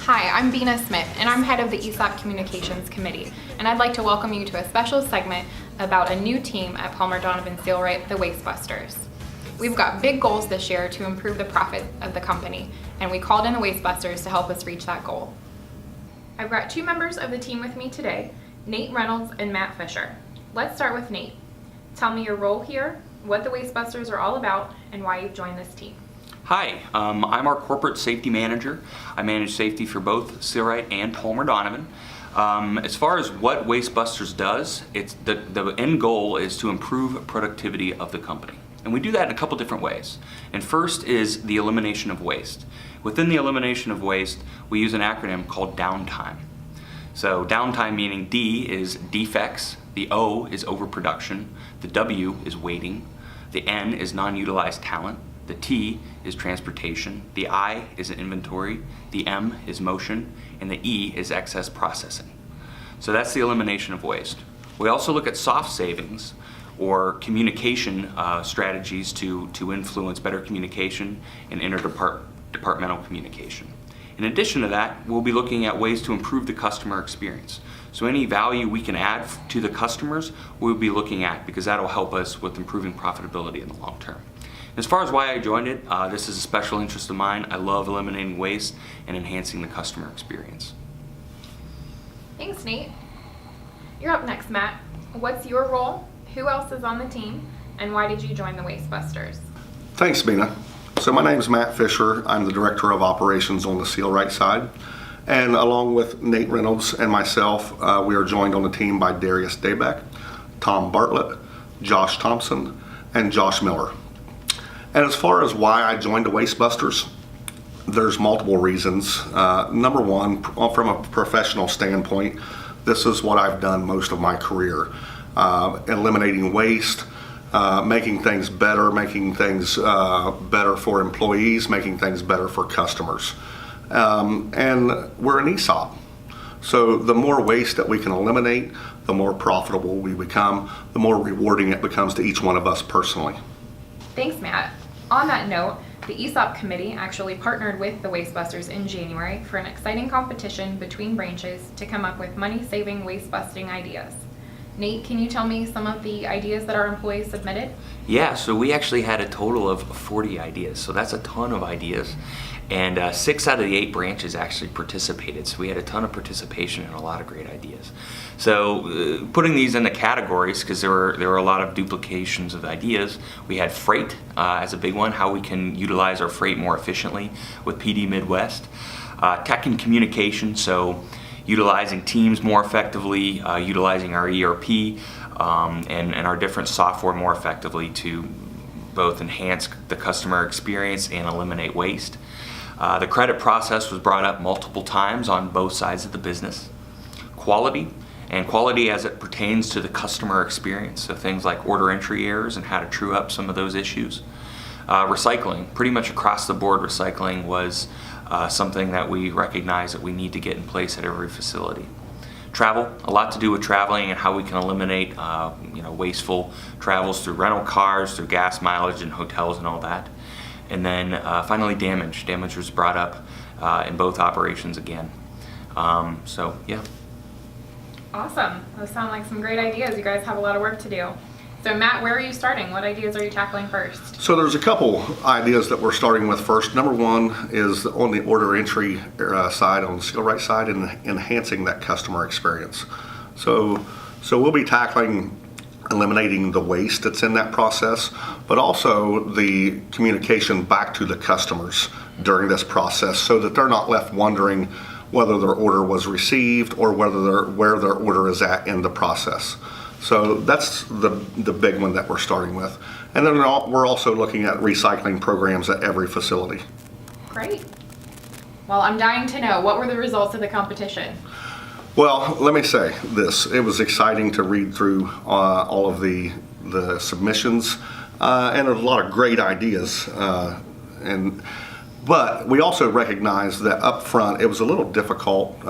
Hi, I'm Bina Smith, and I'm head of the ESOP Communications Committee, and I'd like to welcome you to a special segment about a new team at Palmer Donovan Seal-Rite, the Wastebusters. We've got big goals this year to improve the profit of the company, and we called in the Wastebusters to help us reach that goal. I've got two members of the team with me today, Nate Reynolds and Matt Fisher. Let's start with Nate. Tell me your role here, what the Wastebusters are all about, and why you've joined this team. Hi, I'm our corporate safety manager. I manage safety for both Seal-Rite and Palmer Donovan. As far as what Wastebusters does, it's the end goal is to improve productivity of the company. And we do that in a couple different ways. And first is the elimination of waste. Within the elimination of waste, we use an acronym called downtime. So downtime meaning D is defects, the O is overproduction, the W is waiting, the N is non-utilized talent, the T is transportation, the I is inventory, the M is motion, and the E is excess processing. So that's the elimination of waste. We also look at soft savings or communication strategies to influence better communication and interdepartmental communication. In addition to that, we'll be looking at ways to improve the customer experience. So any value we can add to the customers, we'll be looking at because that'll help us with improving profitability in the long term. As far as why I joined it, this is a special interest of mine. I love eliminating waste and enhancing the customer experience. Thanks, Nate. You're up next, Matt. What's your role? Who else is on the team? And why did you join the Wastebusters? Thanks, Bina. So my name is Matt Fisher. I'm the Director of Operations on the Seal-Rite side. And along with Nate Reynolds and myself, we are joined on the team by Darius Daybeck, Tom Bartlett, Josh Thompson, and Josh Miller. And as far as why I joined the Wastebusters, there's multiple reasons. Number one, from a professional standpoint, this is what I've done most of my career. Eliminating waste, making things better for employees, making things better for customers. And we're an ESOP. So the more waste that we can eliminate, the more profitable we become, the more rewarding it becomes to each one of us personally. Thanks, Matt. On that note, the ESOP committee actually partnered with the Wastebusters in January for an exciting competition between branches to come up with money-saving waste-busting ideas. Nate, can you tell me some of the ideas that our employees submitted? Yeah, so we actually had a total of 40 ideas, so that's a ton of ideas. And 6 out of the 8 branches actually participated, so we had a ton of participation and a lot of great ideas. So putting these into categories, because there were a lot of duplications of ideas, we had freight as a big one, how we can utilize our freight more efficiently with PD Midwest. Tech and communication, so utilizing Teams more effectively, utilizing our ERP and our different software more effectively to both enhance the customer experience and eliminate waste. The credit process was brought up multiple times on both sides of the business. Quality as it pertains to the customer experience, so things like order entry errors and how to true up some of those issues. Recycling, pretty much across the board, recycling was something that we recognize that we need to get in place at every facility. Travel, a lot to do with traveling and how we can eliminate wasteful travels through rental cars, through gas mileage and hotels and all that. And then finally damage. Damage was brought up in both operations again. So yeah. Awesome. Those sound like some great ideas. You guys have a lot of work to do. So Matt, where are you starting? What ideas are you tackling first? So there's a couple ideas that we're starting with first. Number one is on the order entry side, on the Seal-Rite side, and enhancing that customer experience. So we'll be tackling eliminating the waste that's in that process, but also the communication back to the customers during this process so that they're not left wondering whether their order was received or where their order is at in the process. So that's the big one that we're starting with. And then we're also looking at recycling programs at every facility. Great. Well, I'm dying to know, what were the results of the competition? Well, let me say this. It was exciting to read through all of the submissions and a lot of great ideas. But we also recognized that up front it was a little difficult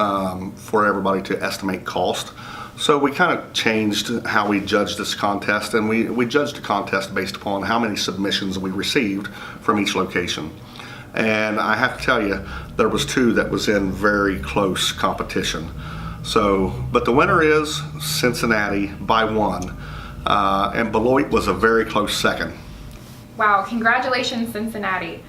for everybody to estimate cost. So we kind of changed how we judged this contest, and we judged the contest based upon how many submissions we received from each location. And I have to tell you, there was two that was in very close competition. So, but the winner is Cincinnati by one, and Beloit was a very close second. Wow, congratulations, Cincinnati.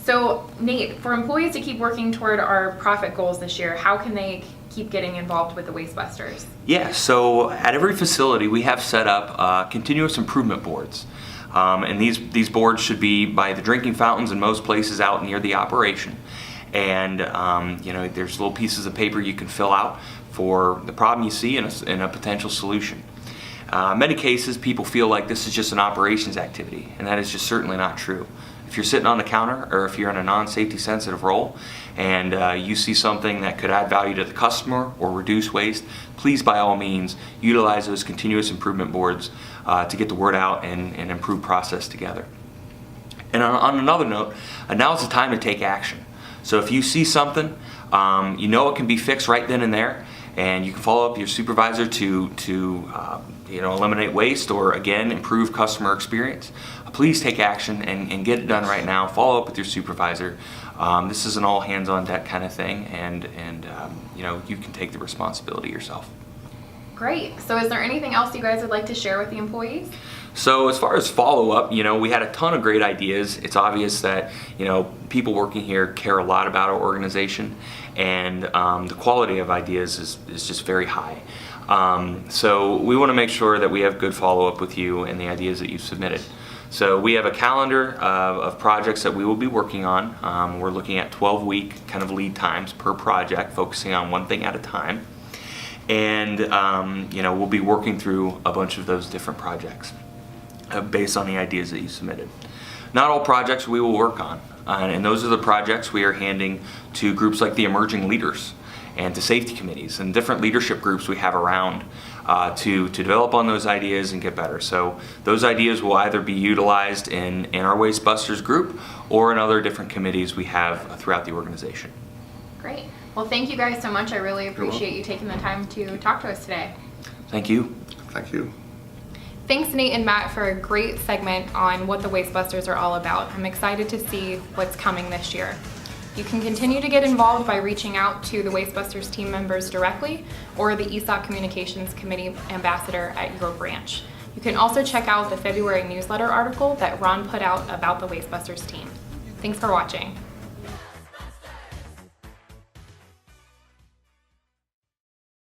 So Nate, for employees to keep working toward our profit goals this year, how can they keep getting involved with the Wastebusters? Yeah, so at every facility we have set up continuous improvement boards. And these boards should be by the drinking fountains in most places out near the operation. And there's little pieces of paper you can fill out for the problem you see and a potential solution. In many cases, people feel like this is just an operations activity, and that is just certainly not true. If you're sitting on the counter or if you're in a non-safety sensitive role and you see something that could add value to the customer or reduce waste, please by all means utilize those continuous improvement boards to get the word out and improve process together. And on another note, now's the time to take action. So if you see something, you know it can be fixed right then and there, and you can follow up with your supervisor to eliminate waste or again improve customer experience. Please take action and get it done right now. Follow up with your supervisor. This is an all hands on deck kind of thing, and you can take the responsibility yourself. Great. So is there anything else you guys would like to share with the employees? So as far as follow-up, we had a ton of great ideas. It's obvious that, people working here care a lot about our organization, and the quality of ideas is just very high. So we want to make sure that we have good follow-up with you and the ideas that you've submitted. So we have a calendar of projects that we will be working on. We're looking at 12-week kind of lead times per project, focusing on one thing at a time. And we'll be working through a bunch of those different projects based on the ideas that you submitted. Not all projects we will work on, and those are the projects we are handing to groups like the Emerging Leaders and to safety committees and different leadership groups we have around to develop on those ideas and get better. So those ideas will either be utilized in our Wastebusters group or in other different committees we have throughout the organization. Great. Well, thank you guys so much. I really appreciate you taking the time to talk to us today. Thank you. Thank you. Thanks, Nate and Matt, for a great segment on what the Wastebusters are all about. I'm excited to see what's coming this year. You can continue to get involved by reaching out to the Wastebusters team members directly or the ESOC Communications Committee ambassador at your branch. You can also check out the February newsletter article that Ron put out about the Wastebusters team. Thanks for watching.